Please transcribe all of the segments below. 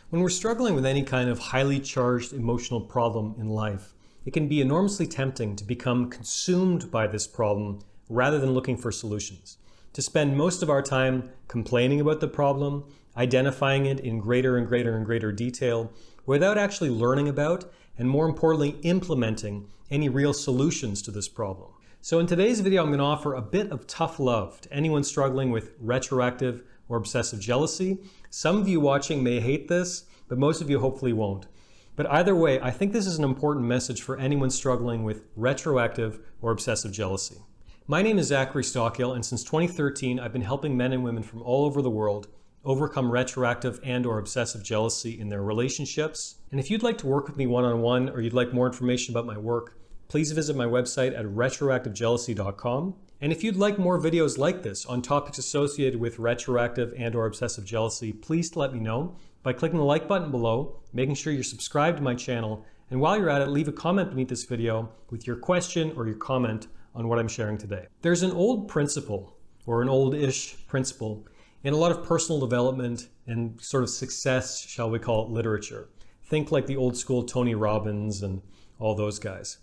When we're struggling with any kind of highly charged emotional problem in life, it can be enormously tempting to become consumed by this problem rather than looking for solutions. To spend most of our time complaining about the problem, identifying it in greater and greater and greater detail, without actually learning about, and more importantly, implementing any real solutions to this problem. So in today's video, I'm going to offer a bit of tough love to anyone struggling with retroactive or obsessive jealousy. Some of you watching may hate this, but most of you hopefully won't. But either way, I think this is an important message for anyone struggling with retroactive or obsessive jealousy. My name is Zachary Stockill, and since 2013, I've been helping men and women from all over the world overcome retroactive and or obsessive jealousy in their relationships. And if you'd like to work with me one-on-one, or you'd like more information about my work, please visit my website at retroactivejealousy.com. And if you'd like more videos like this on topics associated with retroactive and or obsessive jealousy, please let me know by clicking the like button below, making sure you're subscribed to my channel, and while you're at it, leave a comment beneath this video with your question or your comment on what I'm sharing today. There's an old principle, or an old-ish principle, in a lot of personal development and sort of success, shall we call it, literature. Think like the old school Tony Robbins and all those guys.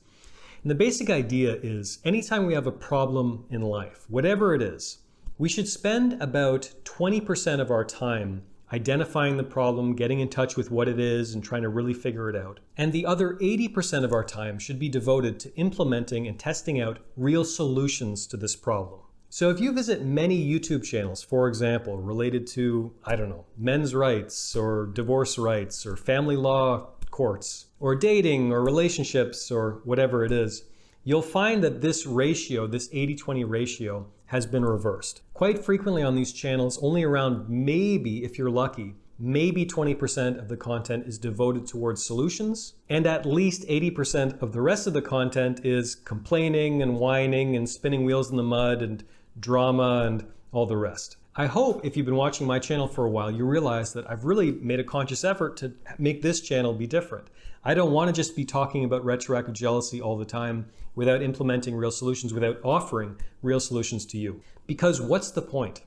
And the basic idea is anytime we have a problem in life, whatever it is, we should spend about 20% of our time identifying the problem, getting in touch with what it is, and trying to really figure it out. And the other 80% of our time should be devoted to implementing and testing out real solutions to this problem. So if you visit many YouTube channels, for example, related to, I don't know, men's rights or divorce rights or family law courts or dating or relationships or whatever it is, you'll find that this ratio, this 80-20 ratio, has been reversed. Quite frequently on these channels, only around maybe, if you're lucky, maybe 20% of the content is devoted towards solutions, and at least 80% of the rest of the content is complaining and whining and spinning wheels in the mud and drama and all the rest. I hope if you've been watching my channel for a while, you realize that I've really made a conscious effort to make this channel be different. I don't want to just be talking about retroactive jealousy all the time without implementing real solutions, without offering real solutions to you. Because what's the point?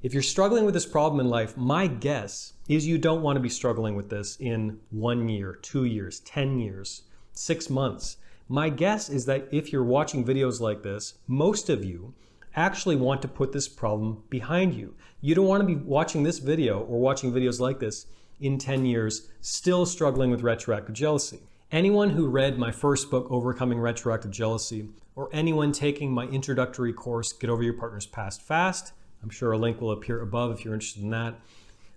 If you're struggling with this problem in life, my guess is you don't want to be struggling with this in 1 year, 2 years, 10 years, 6 months. My guess is that if you're watching videos like this, most of you actually want to put this problem behind you. You don't want to be watching this video or watching videos like this in 10 years still struggling with retroactive jealousy. Anyone who read my first book, Overcoming Retroactive Jealousy, or anyone taking my introductory course, Get Over Your Partner's Past Fast, I'm sure a link will appear above if you're interested in that.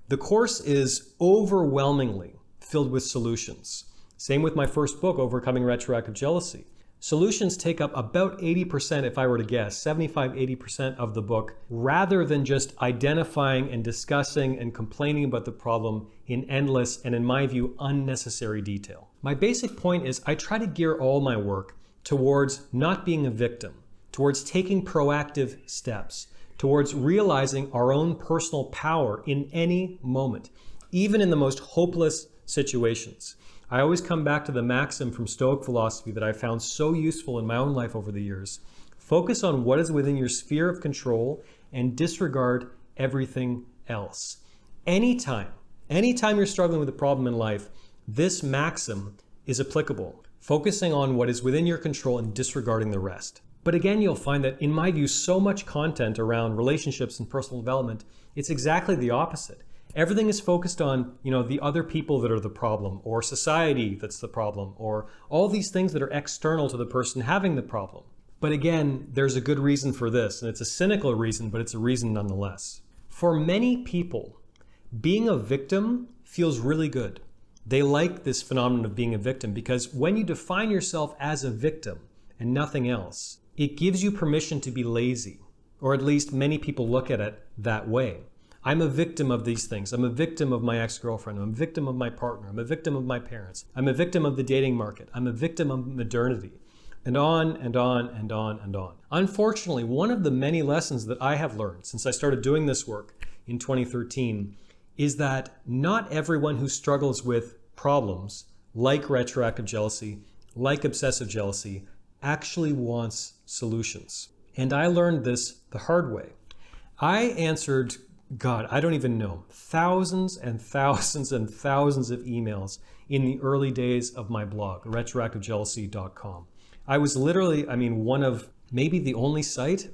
The course is overwhelmingly filled with solutions. Same with my first book, Overcoming Retroactive Jealousy. Solutions take up about 80%, if I were to guess, 75-80% of the book, rather than just identifying and discussing and complaining about the problem in endless and, in my view, unnecessary detail. My basic point is I try to gear all my work towards not being a victim, towards taking proactive steps, towards realizing our own personal power in any moment, even in the most hopeless situations. I always come back to the maxim from Stoic philosophy that I found so useful in my own life over the years. Focus on what is within your sphere of control and disregard everything else. Anytime you're struggling with a problem in life, this maxim is applicable. Focusing on what is within your control and disregarding the rest. But again, you'll find that, in my view, so much content around relationships and personal development, it's exactly the opposite. Everything is focused on, the other people that are the problem, or society that's the problem, or all these things that are external to the person having the problem. But again, there's a good reason for this, and it's a cynical reason, but it's a reason nonetheless. For many people, being a victim feels really good. They like this phenomenon of being a victim because when you define yourself as a victim and nothing else, it gives you permission to be lazy, or at least many people look at it that way. I'm a victim of these things. I'm a victim of my ex-girlfriend. I'm a victim of my partner. I'm a victim of my parents. I'm a victim of the dating market. I'm a victim of modernity. And on and on and on and on. Unfortunately, one of the many lessons that I have learned since I started doing this work in 2013 is that not everyone who struggles with problems like retroactive jealousy, like obsessive jealousy, actually wants solutions. And I learned this the hard way. I answered God, I don't even know, thousands and thousands and thousands of emails in the early days of my blog, retroactivejealousy.com. I was literally, one of maybe the only site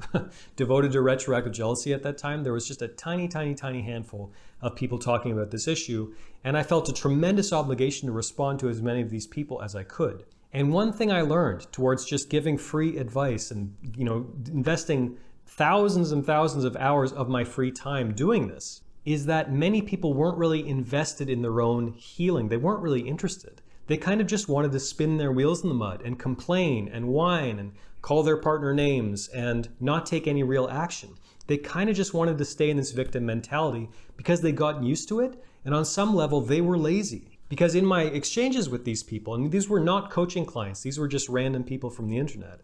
devoted to retroactive jealousy at that time. There was just a tiny, tiny, tiny handful of people talking about this issue, and I felt a tremendous obligation to respond to as many of these people as I could. And one thing I learned towards just giving free advice and, investing thousands and thousands of hours of my free time doing this is that many people weren't really invested in their own healing. They weren't really interested. They kind of just wanted to spin their wheels in the mud and complain and whine and call their partner names and not take any real action. They kind of just wanted to stay in this victim mentality because they got used to it, and on some level they were lazy. Because in my exchanges with these people, and these were not coaching clients, these were just random people from the internet.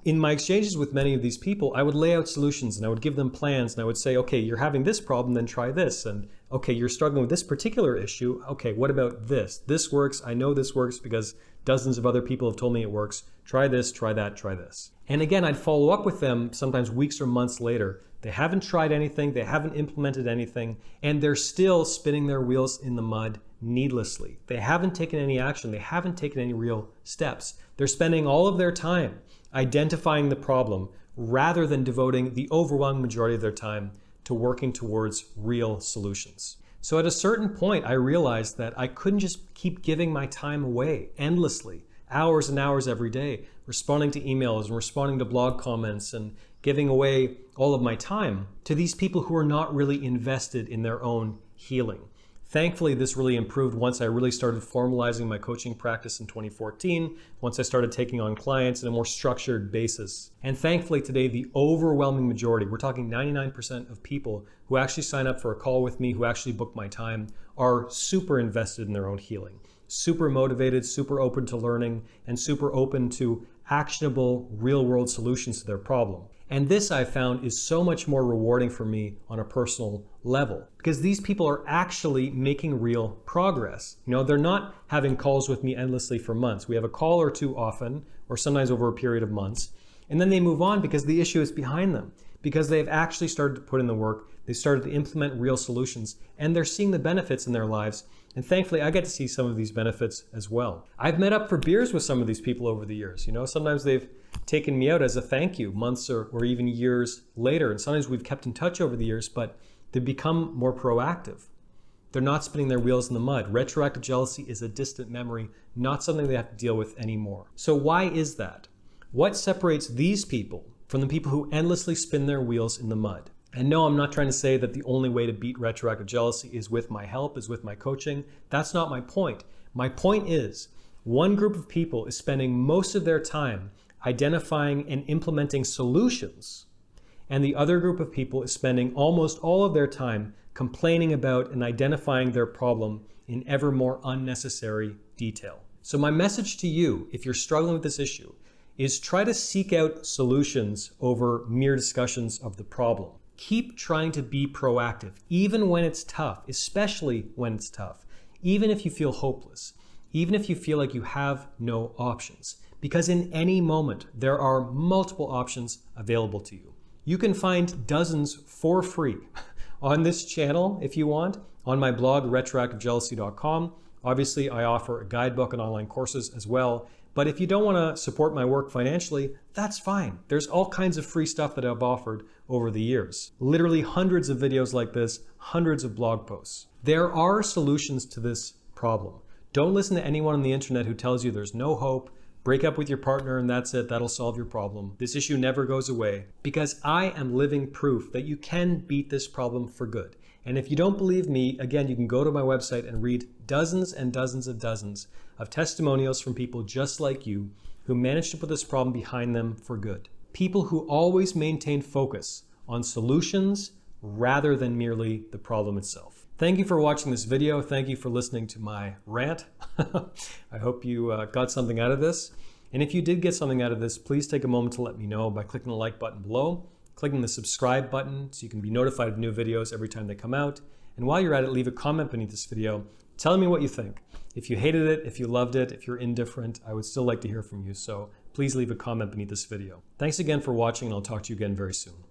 In my exchanges with many of these people, I would lay out solutions and I would give them plans and I would say, okay, you're having this problem, then try this. And okay, you're struggling with this particular issue. Okay, what about this? This works. I know this works because dozens of other people have told me it works. Try this, try that, try this. And again, I'd follow up with them sometimes weeks or months later. They haven't tried anything, they haven't implemented anything, and they're still spinning their wheels in the mud needlessly. They haven't taken any action. They haven't taken any real steps. They're spending all of their time identifying the problem rather than devoting the overwhelming majority of their time to working towards real solutions. So at a certain point, I realized that I couldn't just keep giving my time away endlessly, hours and hours every day, responding to emails and responding to blog comments and giving away all of my time to these people who are not really invested in their own healing. Thankfully, this really improved once I really started formalizing my coaching practice in 2014, once I started taking on clients in a more structured basis. And thankfully today, the overwhelming majority, we're talking 99% of people who actually sign up for a call with me, who actually book my time, are super invested in their own healing, super motivated, super open to learning, and super open to actionable real-world solutions to their problem. And this, I found, is so much more rewarding for me on a personal level because these people are actually making real progress. They're not having calls with me endlessly for months. We have a call or two often, or sometimes over a period of months, and then they move on because the issue is behind them, because they've actually started to put in the work, they started to implement real solutions, and they're seeing the benefits in their lives. And thankfully, I get to see some of these benefits as well. I've met up for beers with some of these people over the years. Sometimes they've taken me out as a thank you months or even years later. And sometimes we've kept in touch over the years, but they've become more proactive. They're not spinning their wheels in the mud. Retroactive jealousy is a distant memory, not something they have to deal with anymore. So why is that? What separates these people from the people who endlessly spin their wheels in the mud? And no, I'm not trying to say that the only way to beat retroactive jealousy is with my help, is with my coaching. That's not my point. My point is, one group of people is spending most of their time identifying and implementing solutions, and the other group of people is spending almost all of their time complaining about and identifying their problem in ever more unnecessary detail. So my message to you, if you're struggling with this issue, is try to seek out solutions over mere discussions of the problem. Keep trying to be proactive, even when it's tough, especially when it's tough, even if you feel hopeless, even if you feel like you have no options, because in any moment, there are multiple options available to you. You can find dozens for free on this channel if you want, on my blog, retroactivejealousy.com. Obviously, I offer a guidebook and online courses as well. But if you don't want to support my work financially, that's fine. There's all kinds of free stuff that I've offered over the years. Literally hundreds of videos like this, hundreds of blog posts. There are solutions to this problem. Don't listen to anyone on the internet who tells you there's no hope, break up with your partner and that's it, that'll solve your problem. This issue never goes away, because I am living proof that you can beat this problem for good. And if you don't believe me, again, you can go to my website and read dozens and dozens of testimonials from people just like you who managed to put this problem behind them for good. People who always maintain focus on solutions rather than merely the problem itself. Thank you for watching this video. Thank you for listening to my rant. I hope you got something out of this. And if you did get something out of this, please take a moment to let me know by clicking the like button below, clicking the subscribe button so you can be notified of new videos every time they come out. And while you're at it, leave a comment beneath this video telling me what you think. If you hated it, if you loved it, if you're indifferent, I would still like to hear from you. So please leave a comment beneath this video. Thanks again for watching, and I'll talk to you again very soon.